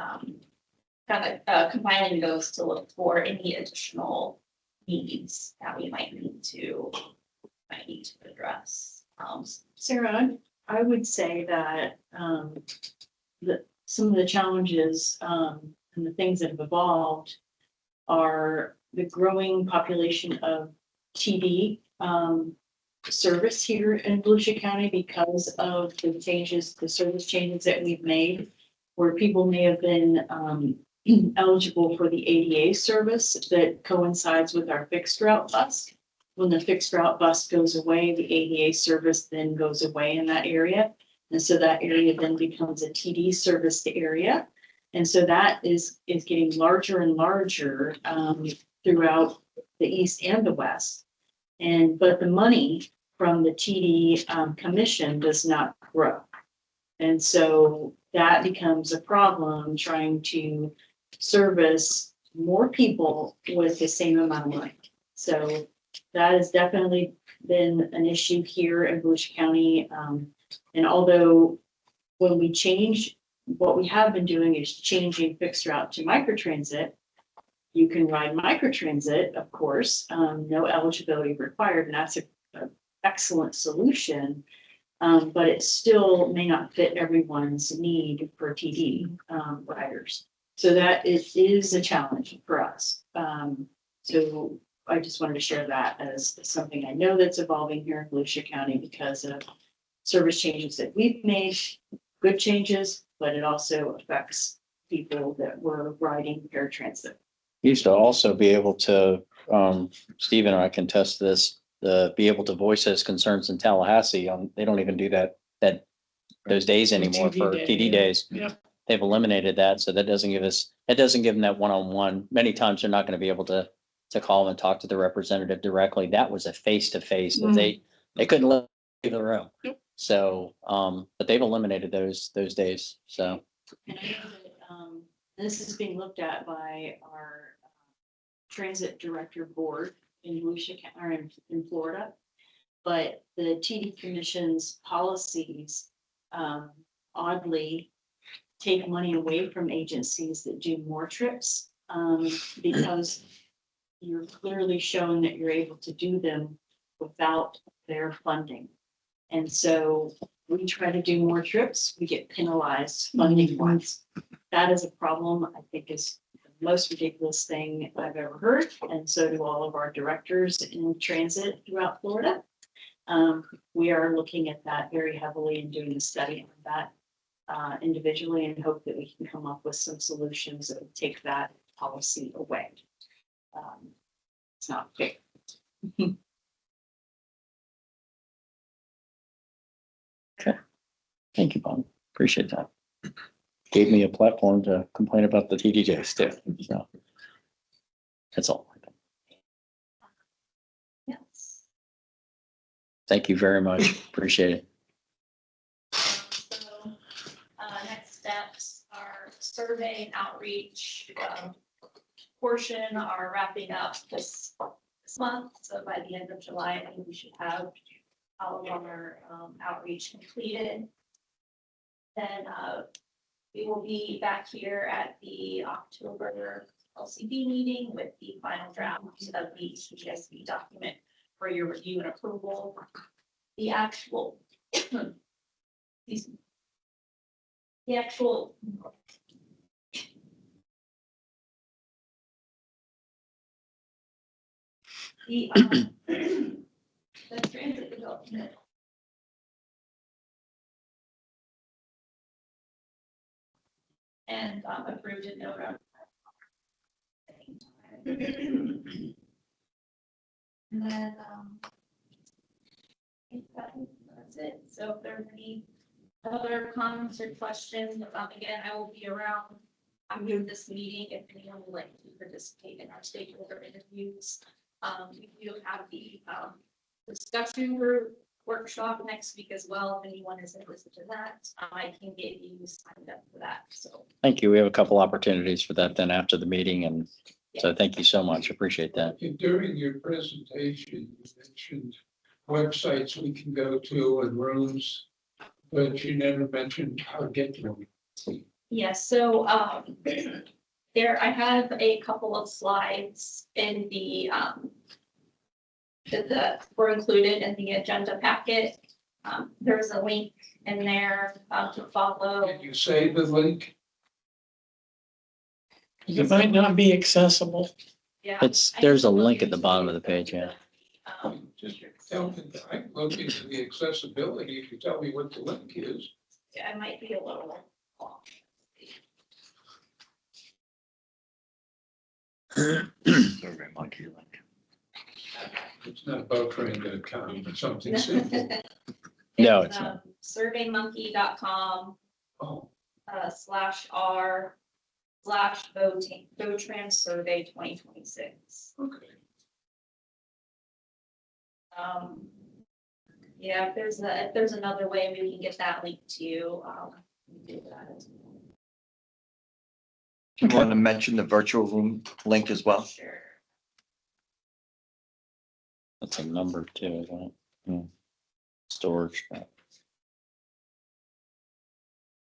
kind of combining those to look for any additional needs that we might need to address. Sarah, I would say that some of the challenges and the things that have evolved are the growing population of TD service here in Volusia County because of the changes, the service changes that we've made, where people may have been eligible for the ADA service that coincides with our fixed route bus. When the fixed route bus goes away, the ADA service then goes away in that area. And so that area then becomes a TD service area. And so that is getting larger and larger throughout the east and the west. But the money from the TD commission does not grow. And so that becomes a problem trying to service more people with the same amount of money. So that has definitely been an issue here in Volusia County. And although when we change, what we have been doing is changing fixed route to microtransit. You can ride microtransit, of course, no eligibility required, and that's an excellent solution. But it still may not fit everyone's need for TD riders. So that is a challenge for us. So I just wanted to share that as something I know that's evolving here in Volusia County because of service changes that we've made, good changes, but it also affects people that were riding paratransit. Used to also be able to, Stephen and I can test this, be able to voice those concerns in Tallahassee. They don't even do that those days anymore TD for day, TD yeah. days. Yep. They've eliminated that. So that doesn't give them that one-on-one. Many times they're not going to be able to call and talk to the representative directly. That was a face-to-face that they couldn't leave the room. Yep. So, but they've eliminated those days. So. And I know that this is being looked at by our transit director board in Volusia or in Florida. But the TD Commission's policies oddly take money away from agencies that do more trips because you're clearly showing that you're able to do them without their funding. And so we try to do more trips, we get penalized funding wise. That is a problem, I think is the most ridiculous thing I've ever heard. And so do all of our directors in transit throughout Florida. We are looking at that very heavily and doing a study on that individually and hope that we can come up with some solutions that will take that policy away. It's not fair. Thank you, Bob. Appreciate that. Gave me a platform to complain about the TDJs too. So that's all. Yes. Thank you very much. Appreciate it. So, next steps are survey and outreach portion are wrapping up this month. So by the end of July, I think we should have all of our outreach completed. Then we will be back here at the October LCB meeting with the final draft of the TDSB document for your review and approval. The actual, the actual the transit development. And approved in November. And then, I think that's it. So if there's any other comments or questions, again, I will be around after this meeting if anyone would like to participate in our stakeholder interviews. We do have the discussion group workshop next week as well. If anyone is interested in that, I can get you signed up for that. So Thank you. We have a couple opportunities for that then after the meeting, and so thank you so much. Appreciate that. During your presentation, you mentioned websites we can go to and rooms, but you never mentioned how to get to them. yes, so there I have a couple of slides in the that were included in the agenda packet. There's a link in there to follow. Can you say the link? It might not be accessible. Yeah, There's a link at the bottom of the page, yeah. Just tell me, I can look into the accessibility if you tell me what the link is. Yeah, it might be a little long. Survey monkey link. It's not boattrain.com, it's something simple. No, it's not. Surveymonkey.com Oh, /r/VoTrans survey 2026. okay. Yeah, if there's another way we can get that link to you, do that as well. You want to mention the virtual room link as well? Sure. That's a number too, isn't it? Storage. That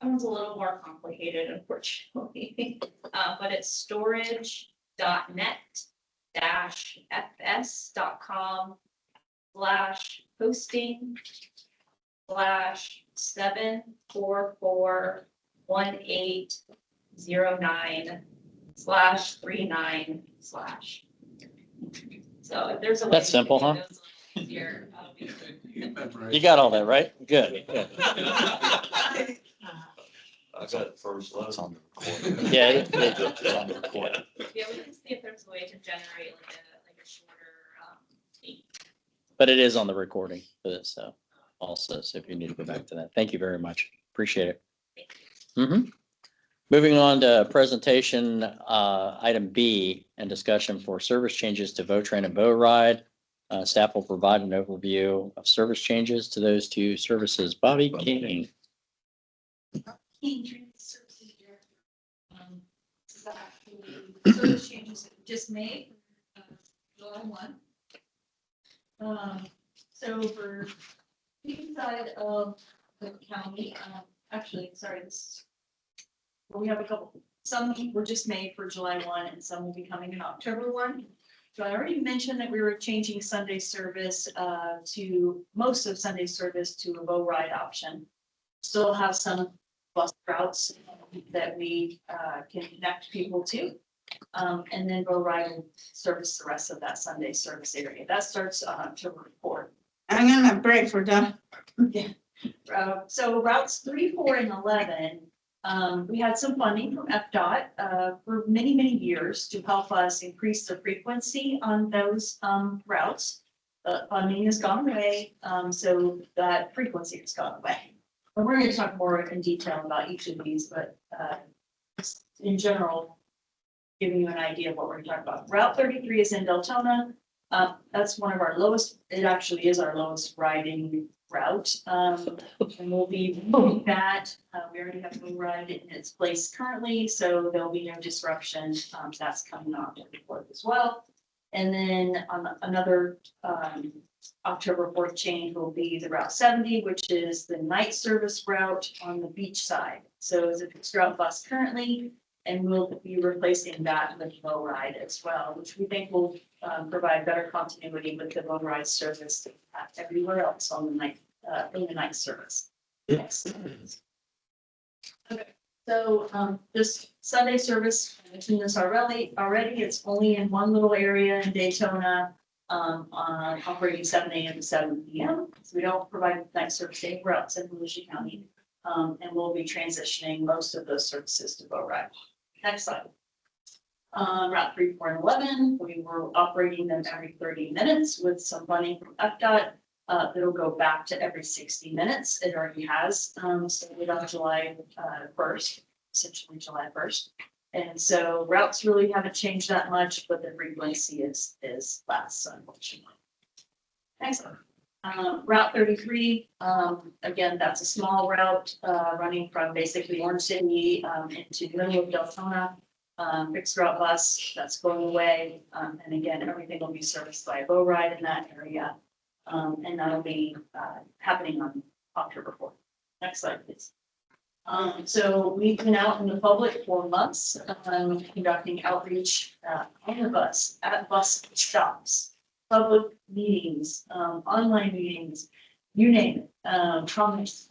one's a little more complicated, unfortunately, but it's storage.net-fs.com/hosting/7441809/39/. So if there's a way. That's simple, to huh? get those easier, You got all that, right? Good. Good. I got it first. It's on the recording. Yeah. It's on the recording. Yeah, we can see if there's a way to generate like a shorter, link. But it is on the recording for this, so also, so if you need to go back to that. Thank you very much. Appreciate it. Moving on to presentation, item B, and discussion for service changes to VoTran and VoRide. Staff will provide an overview of service changes to those two services. Bobby King. Services Director. This is actually service changes that we just made, July 1. So for the side of the county, actually, sorry, well, we have a couple, some were just made for July 1 and some will be coming in October 1. So I already mentioned that we were changing Sunday service to most of Sunday service to a VoRide option. Still have some bus routes that we can connect people to. And then VoRide will service the rest of that Sunday service area. That starts on October 4th. I'm gonna pray for that. Yeah. So routes 3, 4, and 11, we had some funding from FDOT for many, many years to help us increase the frequency on those routes. Funding has gone away, so that frequency has gone away. And we're going to talk more in detail about each of these, but in general, giving you an idea of what we're going to talk about. Route 33 is in Deltona. That's one of our lowest, it actually is our lowest riding route. And we'll be moving that. We already have a ride in its place currently, so there'll be no disruption. That's coming on October 4th as well. And then on another October 4th change will be the Route 70, which is the night service route on the beach side. So it's a fixed route bus currently, and we'll be replacing that with VoRide as well, which we think will provide better continuity with the VoRide service everywhere else on the night, in the night service. Next. Okay, so this Sunday service, I mentioned this already, it's only in one little area in Daytona, on operating 7 a.m. to 7 p.m. So we don't provide night service anywhere else in Volusia County, and we'll be transitioning most of those services to VoRide. Next slide. Route 3, 4, and 11, we were operating them every 30 minutes with some funding from FDOT. It'll go back to every 60 minutes. It already has, started on July 1st, essentially July 1st. And so routes really haven't changed that much, but the frequency is less, unfortunately. Excellent. Route 33, again, that's a small route, running from basically Orange City, into the middle of Deltona. Fixed route bus, that's going away. And again, everything will be serviced by a bow ride in that area. And that'll be, happening on October 4th. Next slide, please. So we've been out in the public for months, conducting outreach, on the bus, at bus stops, public meetings, online meetings, you name it, comments,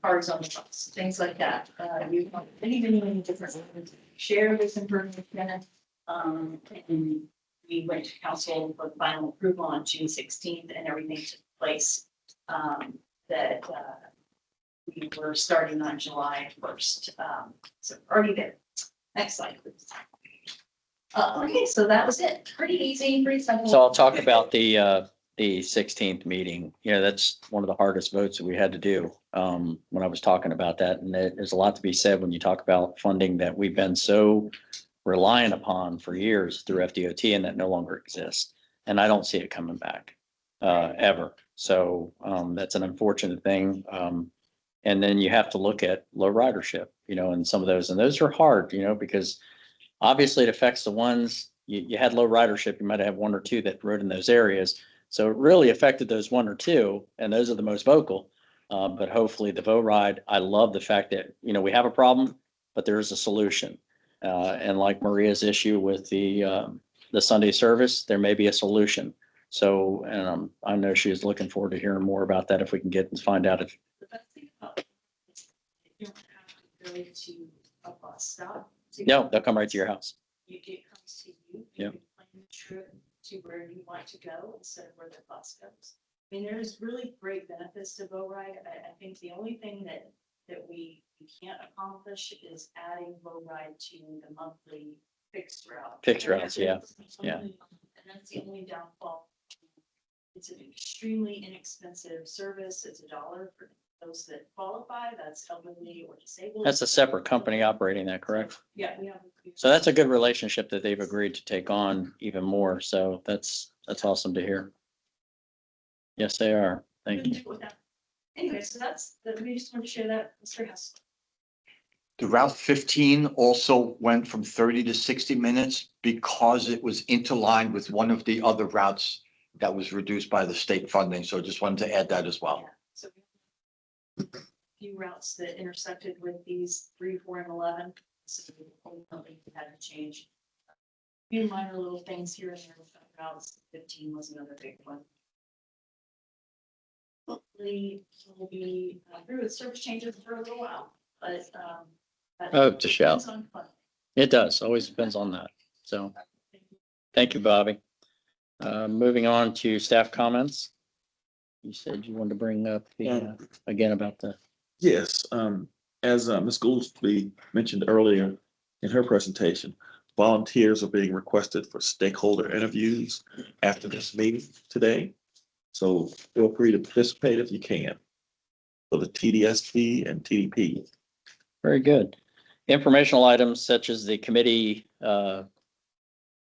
cards on the bus, things like that. We've got many different ways to share this information. And we went to council for final approval on June 16th, and everything took place, that, we were starting on July 1st. So already there. Next slide, please. Okay, so that was it. Pretty easy, pretty simple. So I'll talk about the 16th meeting. You know, that's one of the hardest votes that we had to do, when I was talking about that. And there's a lot to be said when you talk about funding that we've been so reliant upon for years through FDOT, and that no longer exists. And I don't see it coming back, ever. So, that's an unfortunate thing. And then you have to look at low ridership, you know, and some of those, and those are hard, you know, because obviously it affects the ones you had low ridership. You might have one or two that rode in those areas. So it really affected those one or two, and those are the most vocal. But hopefully the vote ride, I love the fact that, you know, we have a problem, but there is a solution. And like Maria's issue with the Sunday service, there may be a solution. So, and I know she is looking forward to hearing more about that if we can get and find out if. The best thing about it is you don't have to go to a bus stop. No, they'll come right to your house. It comes to you. Yep. You can plan the trip to where you want to go instead of where the bus goes. I mean, there's really great benefits to Bow Ride. I think the only thing that we can't accomplish is adding Bow Ride to the monthly fixed route. Fixed routes, yeah. Yeah. And that's the only downfall. It's an extremely inexpensive service. It's $1 for those that qualify. That's elderly or disabled. That's a separate company operating that, correct? Yeah, we have. So that's a good relationship that they've agreed to take on even more. So that's awesome to hear. Yes, they are. Thank you. Anyway, so we just want to share that. Mr. Hess. The Route 15 also went from 30 to 60 minutes because it was interlined with one of the other routes that was reduced by the state funding. So just wanted to add that as well. So we have a few routes that intersected with these 3, 4, and 11. So we ultimately had to change a few minor little things here and there with the routes. 15 was another big one. Hopefully we'll be through with service changes for a little while, but Hope to shout. depends on funding. It does. Always depends on that. So thank you, Bobby. Moving on to staff comments. You said you wanted to bring up the, again, about the. Yes, as Ms. Goolsby mentioned earlier in her presentation, volunteers are being requested for stakeholder interviews after this meeting today. So feel free to participate if you can for the TDSP and TDP. Very good. Informational items such as the committee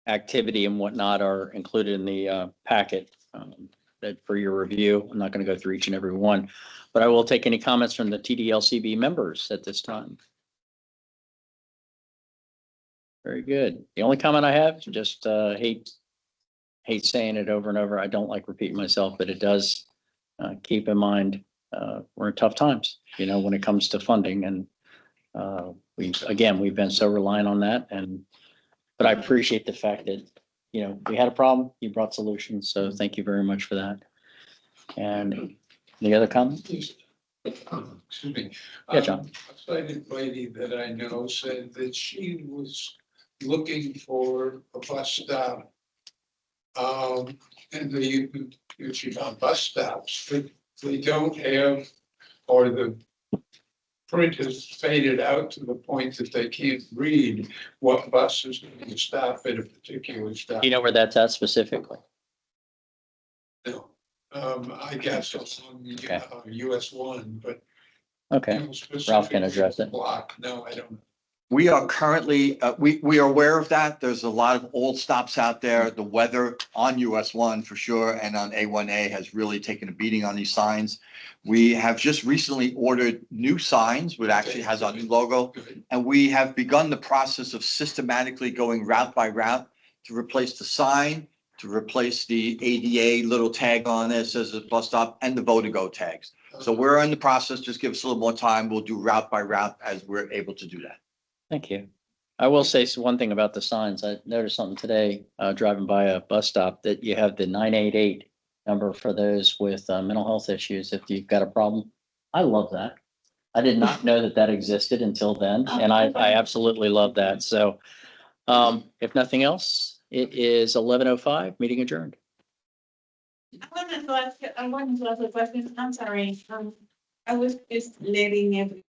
activity and whatnot are included in the packet that for your review. I'm not going to go through each and every one, but I will take any comments from the TDLCB members at this time. Very good. The only comment I have, just hate saying it over and over. I don't like repeating myself, but it does keep in mind we're in tough times, you know, when it comes to funding. And we've been so reliant on that. But I appreciate the fact that, you know, we had a problem, you brought solutions. So thank you very much for that. And any other comments? Excuse me. Yeah, John. A sighted lady that I know said that she was looking for a bus stop. And she's on bus stops, but they don't have, or the print has faded out to the point that they can't read what bus is going to stop at a particular stop. You know where that's at specifically? No. I guess along Okay. US one, but. Okay, you know, Ralph can specifically address it. block. No, I don't. We are currently, we are aware of that. There's a lot of old stops out there. The weather on US one for sure and on A1A has really taken a beating on these signs. We have just recently ordered new signs, which actually has our new logo. Good. And we have begun the process of systematically going route by route to replace the sign, to replace the ADA little tag on it, says a bus stop, and the vote-to-go tags. So we're in the process. Just give us a little more time. We'll do route by route as we're able to do that. Thank you. I will say one thing about the signs. I noticed something today, driving by a bus stop, that you have the 988 number for those with mental health issues if you've got a problem. I love that. I did not know that that existed until then, and I absolutely love that. So if nothing else, it is 11:05, meeting adjourned. I wanted to ask a question. I'm sorry. I was just letting everyone